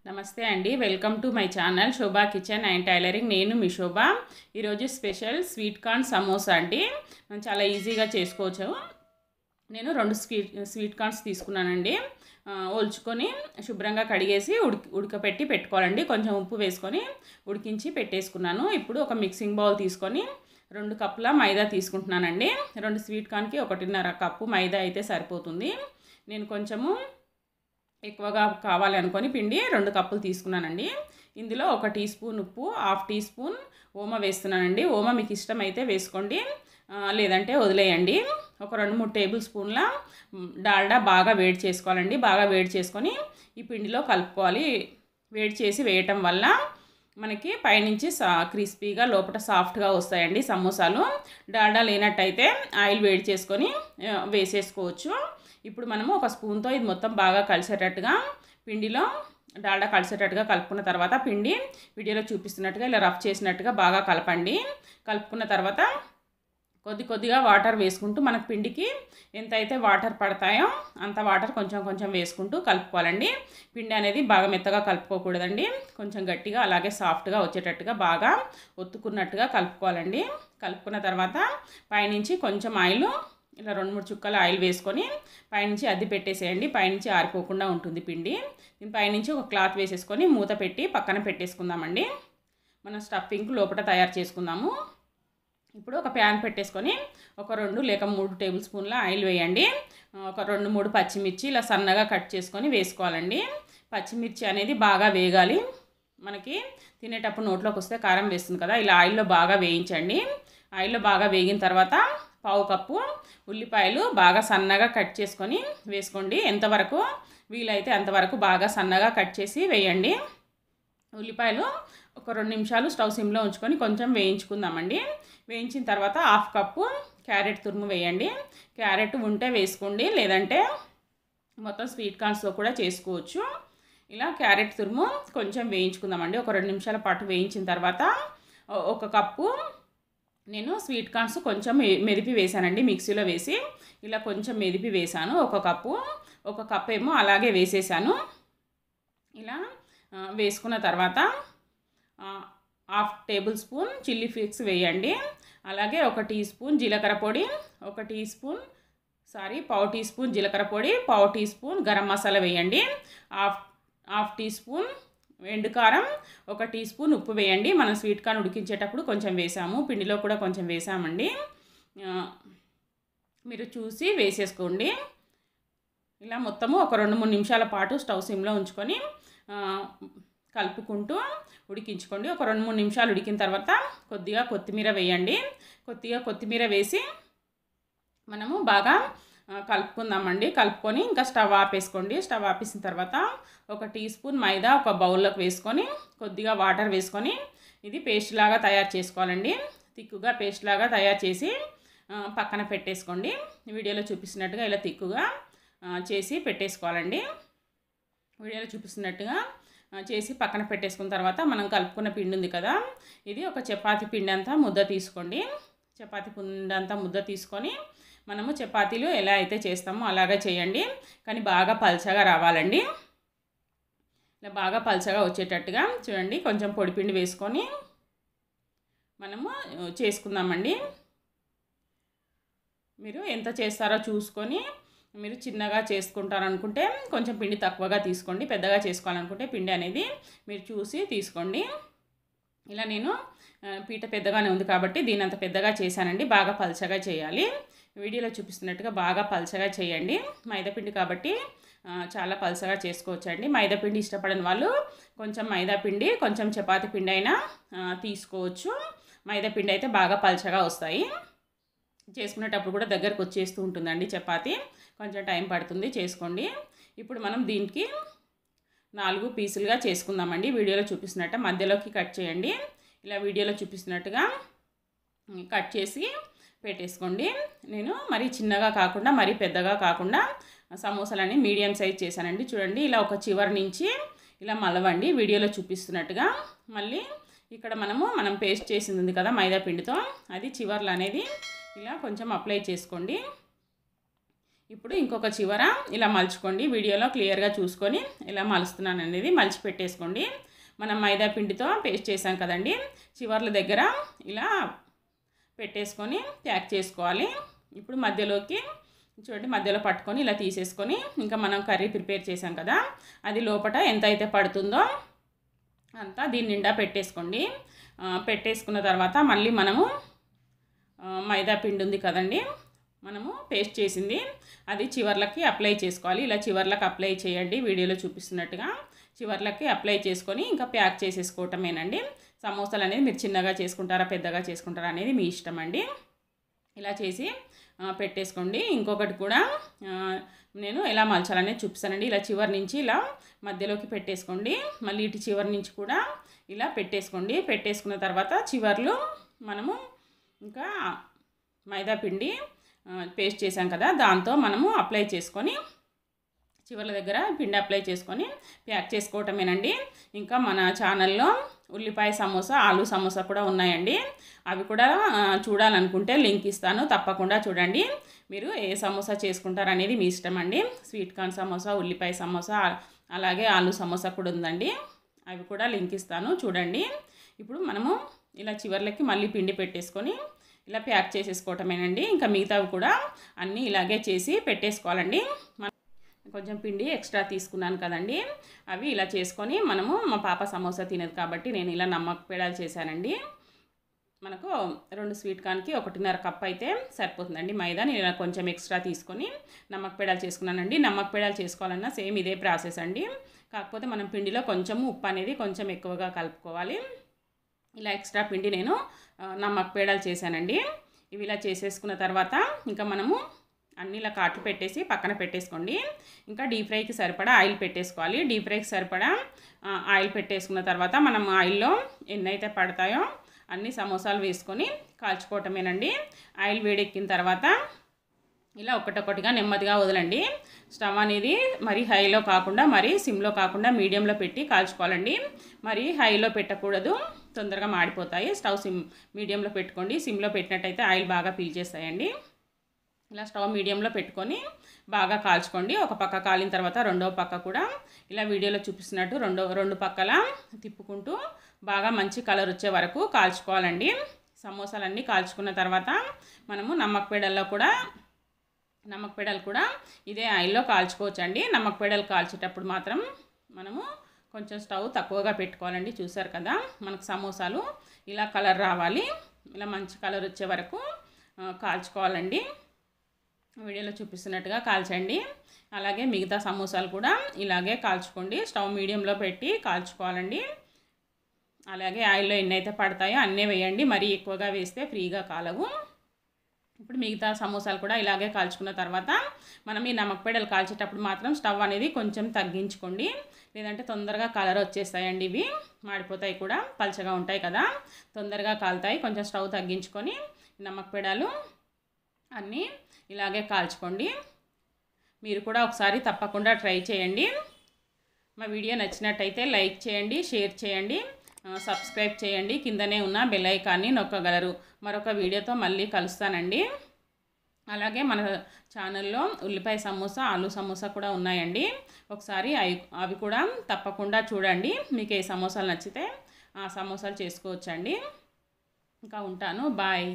నమస్తే అండి, welcome to my channel Shobha kitchen and tailoring. నేను మీ శోభా. ఈరోజు స్పెషల్ స్వీట్ కార్న్ సమోసా అండి. మనం చాలా ఈజీగా చేసుకోవచ్చు. నేను 2 స్వీట్ కార్న్స్ తీసుకున్నానండి. ఒలుచుకొని శుభ్రంగా కడిగేసి ఉడకపెట్టి పెట్టుకోవాలండి. కొంచెం ఉప్పు వేసుకొని ఉడికించి పెట్టేసుకున్నాను. ఇప్పుడు ఒక మిక్సింగ్ బౌల్ తీసుకొని 2 కప్పుల మైదా తీసుకుంటున్నానండి. 2 స్వీట్ కార్న్కి 1.5 కప్పు మైదా అయితే సరిపోతుంది. నేను కొంచెము ఎక్కువగా కావాలి అనుకొని పిండి 2 కప్పులు తీసుకున్నానండి. ఇందులో 1 టీ స్పూన్ ఉప్పు, 1/2 టీ స్పూన్ ఓమ వేస్తున్నానండి. ఓమ మీకు ఇష్టమైతే వేసుకోండి, లేదంటే వదిలేయండి. ఒక 2-3 టేబుల్ స్పూన్ల డాల్డా బాగా వేడి చేసుకోవాలండి. బాగా వేడి చేసుకొని ఈ పిండిలో కలుపుకోవాలి. వేడి చేసి వేయటం వల్ల మనకి పైనుంచి క్రిస్పీగా లోపల సాఫ్ట్గా వస్తాయండి సమోసాలు. డాల్డా లేనట్టయితే ఆయిల్ వేడి చేసుకొని వేసేసుకోవచ్చు. ఇప్పుడు మనము ఒక స్పూన్తో ఇది మొత్తం బాగా కలిసేటట్టుగా పిండిలో డాల్డా కలిసేటట్టుగా కలుపుకున్న తర్వాత పిండి వీడియోలో చూపిస్తున్నట్టుగా ఇలా రఫ్ చేసినట్టుగా బాగా కలపండి. కలుపుకున్న తర్వాత కొద్దిగా వాటర్ వేసుకుంటూ మనకు పిండికి ఎంతైతే వాటర్ పడతాయో అంత వాటర్ కొంచెం కొంచెం వేసుకుంటూ కలుపుకోవాలండి. పిండి అనేది బాగా మెత్తగా కలుపుకోకూడదండి. కొంచెం గట్టిగా అలాగే సాఫ్ట్గా వచ్చేటట్టుగా బాగా ఒత్తుకున్నట్టుగా కలుపుకోవాలండి. కలుపుకున్న తర్వాత పైనుంచి కొంచెం ఆయిల్ ఇలా 2-3 చుక్కల ఆయిల్ వేసుకొని పైనుంచి అద్ది పెట్టేసేయండి. పైనుంచి ఆరిపోకుండా ఉంటుంది పిండి. దీని పైనుంచి ఒక క్లాత్ వేసేసుకొని మూత పెట్టి పక్కన పెట్టేసుకుందామండి. మనం స్టఫింగ్ లోపల తయారు చేసుకుందాము. ఇప్పుడు ఒక ప్యాన్ పెట్టేసుకొని ఒక 2 లేక 3 టేబుల్ స్పూన్ల ఆయిల్ వేయండి. ఒక 2-3 పచ్చిమిర్చి ఇలా సన్నగా కట్ చేసుకొని వేసుకోవాలండి. పచ్చిమిర్చి అనేది బాగా వేగాలి. మనకి తినేటప్పుడు నోట్లోకి వస్తే కారం వేస్తుంది కదా, ఇలా ఆయిల్లో బాగా వేయించండి. ఆయిల్లో బాగా వేగిన తర్వాత 1/2 కప్పు ఉల్లిపాయలు బాగా సన్నగా కట్ చేసుకొని వేసుకోండి. ఎంతవరకు వీలైతే అంతవరకు బాగా సన్నగా కట్ చేసి వేయండి. ఉల్లిపాయలు ఒక 2 నిమిషాలు స్టవ్ సిమ్లో ఉంచుకొని కొంచెం వేయించుకుందామండి. వేయించిన తర్వాత 1/2 కప్పు క్యారెట్ తురుము వేయండి. క్యారెట్ ఉంటే వేసుకోండి, లేదంటే మొత్తం స్వీట్ కార్న్స్లో కూడా చేసుకోవచ్చు. ఇలా క్యారెట్ తురుము కొంచెం వేయించుకుందామండి. ఒక 2 నిమిషాల పాటు వేయించిన తర్వాత 1 కప్పు నేను స్వీట్ కార్న్స్ కొంచెం మెదిపి వేసానండి. మిక్సీలో వేసి ఇలా కొంచెం మెదిపి వేసాను. 1 కప్పు ఏమో అలాగే వేసేసాను. ఇలా వేసుకున్న తర్వాత 1/2 టేబుల్ స్పూన్ చిల్లీ ఫ్లేక్స్ వేయండి. అలాగే 1 టీ స్పూన్ జీలకర్ర పొడి, 1 టీ స్పూన్ 1/2 టీ స్పూన్ జీలకర్ర పొడి, 1/2 టీ స్పూన్ గరం మసాలా వేయండి. 1/2 టీ స్పూన్ ఎండుకారం, 1 టీ స్పూన్ ఉప్పు వేయండి. మనం స్వీట్ కార్న్ ఉడికించేటప్పుడు కొంచెం వేసాము, పిండిలో కూడా కొంచెం వేసామండి. మీరు చూసి వేసేసుకోండి. ఇలా మొత్తము ఒక 2-3 నిమిషాల పాటు స్టవ్ సిమ్లో ఉంచుకొని కలుపుకుంటూ ఉడికించుకోండి. ఒక 2-3 నిమిషాలు ఉడికిన తర్వాత కొద్దిగా కొత్తిమీర వేయండి. కొత్తిమీర వేసి మనము బాగా కలుపుకుందామండి. కలుపుకొని ఇంకా స్టవ్ ఆపేసుకోండి. స్టవ్ ఆపేసిన తర్వాత 1 టీ స్పూన్ మైదా ఒక బౌల్లోకి వేసుకొని కొద్దిగా వాటర్ వేసుకొని ఇది పేస్ట్ లాగా తయారు చేసుకోవాలండి. తిక్కుగా పేస్ట్ లాగా తయారు చేసి పక్కన పెట్టేసుకోండి. వీడియోలో చూపిస్తున్నట్టుగా ఇలా తిక్కుగా చేసి పెట్టేసుకోవాలండి. వీడియోలో చూపిస్తున్నట్టుగా చేసి పక్కన పెట్టేసుకున్న తర్వాత మనం కలుపుకున్న పిండి ఉంది కదా, ఇది ఒక చపాతీ పిండి అంతా ముద్ద తీసుకోండి. చపాతీ పిండి అంతా ముద్ద తీసుకొని మనము చపాతీలు ఎలా అయితే చేస్తామో అలాగే చేయండి, కానీ బాగా పల్చగా రావాలండి. ఇలా బాగా పల్చగా వచ్చేటట్టుగా చూడండి. కొంచెం పొడిపిండి వేసుకొని మనము చేసుకుందామండి. మీరు ఎంత చేస్తారో చూసుకొని, మీరు చిన్నగా చేసుకుంటారనుకుంటే కొంచెం పిండి తక్కువగా తీసుకోండి, పెద్దగా చేసుకోవాలనుకుంటే పిండి అనేది మీరు చూసి తీసుకోండి. ఇలా నేను పీట పెద్దగానే ఉంది కాబట్టి దీని అంత పెద్దగా చేశానండి. బాగా పల్చగా చేయాలి. వీడియోలో చూపిస్తున్నట్టుగా బాగా పల్చగా చేయండి. మైదాపిండి కాబట్టి చాలా పల్చగా చేసుకోవచ్చండి. మైదాపిండి ఇష్టపడని వాళ్ళు కొంచెం మైదాపిండి కొంచెం చపాతీ పిండి అయినా తీసుకోవచ్చు. మైదాపిండి అయితే బాగా పల్చగా వస్తాయి. చేసుకునేటప్పుడు కూడా దగ్గరకు వచ్చేస్తూ ఉంటుందండి చపాతీ. కొంచెం టైం పడుతుంది, చేసుకోండి. ఇప్పుడు మనం దీనికి 4 పీసులుగా చేసుకుందామండి. వీడియోలో చూపిస్తున్నట్టు మధ్యలోకి కట్ చేయండి. ఇలా వీడియోలో చూపిస్తున్నట్టుగా కట్ చేసి పెట్టేసుకోండి. నేను మరీ చిన్నగా కాకుండా మరీ పెద్దగా కాకుండా సమోసాలని మీడియం సైజ్ చేశానండి. చూడండి, ఇలా ఒక చివరి నుంచి ఇలా మలవండి వీడియోలో చూపిస్తున్నట్టుగా. మళ్ళీ ఇక్కడ మనం పేస్ట్ చేసింది ఉంది కదా మైదా పిండితో, అది చివర్లు అనేది ఇలా కొంచెం అప్లై చేసుకోండి. ఇప్పుడు ఇంకొక చివర ఇలా మలుచుకోండి. వీడియోలో క్లియర్గా చూసుకొని ఇలా మలుస్తున్నాను అనేది మలిచి పెట్టేసుకోండి. మనం మైదా పిండితో పేస్ట్ చేసాం కదండి, చివర్ల దగ్గర ఇలా పెట్టేసుకొని ప్యాక్ చేసుకోవాలి. ఇప్పుడు మధ్యలోకి చూడండి, మధ్యలో పట్టుకొని ఇలా తీసేసుకొని ఇంకా మనం కర్రీ ప్రిపేర్ చేసాం కదా, అది లోపల ఎంత అయితే పడుతుందో అంతా దీని నిండా పెట్టేసుకోండి. పెట్టేసుకున్న తర్వాత మళ్ళీ మనము మైదా పిండి ఉంది కదండి, మనము పేస్ట్ చేసింది అది చివర్లకి అప్లై చేసుకోవాలి. ఇలా చివర్లకు అప్లై చేయండి, వీడియోలో చూపిస్తున్నట్టుగా చివర్లకి అప్లై చేసుకొని ఇంకా ప్యాక్ చేసేసుకోవటమేనండి. సమోసాలు అనేది మీరు చిన్నగా చేసుకుంటారా పెద్దగా చేసుకుంటారా అనేది మీ ఇష్టం అండి. ఇలా చేసి పెట్టేసుకోండి. ఇంకొకటి కూడా నేను ఎలా మలచాలనేది చూపిస్తానండి. ఇలా చివరి నుంచి ఇలా మధ్యలోకి పెట్టేసుకోండి, మళ్ళీ ఇటు చివరి నుంచి కూడా ఇలా పెట్టేసుకోండి. పెట్టేసుకున్న తర్వాత చివర్లు మనము ఇంకా మైదా పిండి పేస్ట్ చేసాం కదా, దాంతో మనము అప్లై చేసుకొని చివర్ల దగ్గర పిండి అప్లై చేసుకొని ప్యాక్ చేసుకోవటమేనండి. ఇంకా మన ఛానల్లో ఉల్లిపాయ సమోసా, ఆలు సమోసా కూడా ఉన్నాయండి. అవి కూడా చూడాలనుకుంటే లింక్ ఇస్తాను, తప్పకుండా చూడండి. మీరు ఏ సమోసా చేసుకుంటారు అనేది మీ ఇష్టం అండి. స్వీట్ కార్న్ సమోసా, ఉల్లిపాయ సమోసా, అలాగే ఆలు సమోసా కూడా ఉందండి. అవి కూడా లింక్ ఇస్తాను, చూడండి. ఇప్పుడు మనము ఇలా చివర్లకి మళ్ళీ పిండి పెట్టేసుకొని ఇలా ప్యాక్ చేసేసుకోవటమేనండి. ఇంకా మిగతావి కూడా అన్నీ ఇలాగే చేసి పెట్టేసుకోవాలండి. కొంచెం పిండి ఎక్స్ట్రా తీసుకున్నాను కదండి, అవి ఇలా చేసుకొని మనము, మా పాప సమోసా తినదు కాబట్టి నేను ఇలా నమ్మక పేడాలు చేశానండి. మనకు 2 స్వీట్ కార్న్కి 1.5 కప్ అయితే సరిపోతుందండి మైదా. నేను ఇలా కొంచెం ఎక్స్ట్రా తీసుకొని నమ్మక పేడాలు చేసుకున్నానండి. నమ్మక పేడాలు చేసుకోవాలన్నా సేమ్ ఇదే ప్రాసెస్ అండి, కాకపోతే మనం పిండిలో కొంచెము ఉప్పు అనేది కొంచెం ఎక్కువగా కలుపుకోవాలి. ఇలా ఎక్స్ట్రా పిండి నేను నమ్మక పేడాలు చేశానండి. ఇవి ఇలా చేసేసుకున్న తర్వాత ఇంకా మనము అన్నీ ఇలా కాట్లు పెట్టేసి పక్కన పెట్టేసుకోండి. ఇంకా డీప్ ఫ్రైకి సరిపడా ఆయిల్ పెట్టేసుకోవాలి. డీప్ ఫ్రైకి సరిపడా ఆయిల్ పెట్టేసుకున్న తర్వాత మనం ఆయిల్లో ఎన్నైతే పడతాయో అన్ని సమోసాలు వేసుకొని కాల్చుకోవటమేనండి. ఆయిల్ వేడెక్కిన తర్వాత ఇలా ఒక్కొక్కటిగా నెమ్మదిగా వదలండి. స్టవ్ అనేది మరీ హైలో కాకుండా మరీ సిమ్లో కాకుండా మీడియంలో పెట్టి కాల్చుకోవాలండి. మరీ హైలో పెట్టకూడదు, తొందరగా మాడిపోతాయి. స్టవ్ మీడియంలో పెట్టుకోండి. సిమ్లో పెట్టినట్టయితే ఆయిల్ బాగా పీల్చేస్తాయండి. ఇలా స్టవ్ మీడియంలో పెట్టుకొని బాగా కాల్చుకోండి. ఒక పక్క కాలిన తర్వాత రెండవ పక్క కూడా ఇలా వీడియోలో చూపిస్తున్నట్టు రెండు పక్కల తిప్పుకుంటూ బాగా మంచి కలర్ వచ్చే వరకు కాల్చుకోవాలండి. సమోసాలన్నీ కాల్చుకున్న తర్వాత మనము నమ్మక పేడలు కూడా ఇదే ఆయిల్లో కాల్చుకోవచ్చండి. నమ్మక పేడలు కాల్చేటప్పుడు మాత్రం మనము కొంచెం స్టవ్ తక్కువగా పెట్టుకోవాలండి. చూసారు కదా, మనకు సమోసాలు ఇలా కలర్ రావాలి, ఇలా మంచి కలర్ వచ్చే వరకు కాల్చుకోవాలండి. వీడియోలో చూపిస్తున్నట్టుగా కాల్చండి. అలాగే మిగతా సమోసాలు కూడా ఇలాగే కాల్చుకోండి. స్టవ్ మీడియంలో పెట్టి కాల్చుకోవాలండి. అలాగే ఆయిల్లో ఎన్నైతే పడతాయో అన్నీ వేయండి, మరీ ఎక్కువగా వేస్తే ఫ్రీగా కాలవు. ఇప్పుడు మిగతా సమోసాలు కూడా ఇలాగే కాల్చుకున్న తర్వాత మనం ఈ నమ్మక పేడలు కాల్చేటప్పుడు మాత్రం స్టవ్ అనేది కొంచెం తగ్గించుకోండి, లేదంటే తొందరగా కలర్ వచ్చేస్తాయండి. ఇవి మాడిపోతాయి కూడా, పల్చగా ఉంటాయి కదా, తొందరగా కాలుతాయి. కొంచెం స్టవ్ తగ్గించుకొని నమ్మక పేడలు అన్నీ ఇలాగే కాల్చుకోండి. మీరు కూడా ఒకసారి తప్పకుండా ట్రై చేయండి. మా వీడియో నచ్చినట్టయితే లైక్ చేయండి, షేర్ చేయండి, సబ్స్క్రైబ్ చేయండి. కిందనే ఉన్న బెల్ ఐకాన్ని నొక్కగలరు. మరొక వీడియోతో మళ్ళీ కలుస్తానండి. అలాగే మన ఛానల్లో ఉల్లిపాయ సమోసా, ఆలు సమోసా కూడా ఉన్నాయండి. ఒకసారి అవి కూడా తప్పకుండా చూడండి. మీకు ఏ సమోసాలు నచ్చితే ఆ సమోసాలు చేసుకోవచ్చండి. ఇంకా ఉంటాను, బాయ్.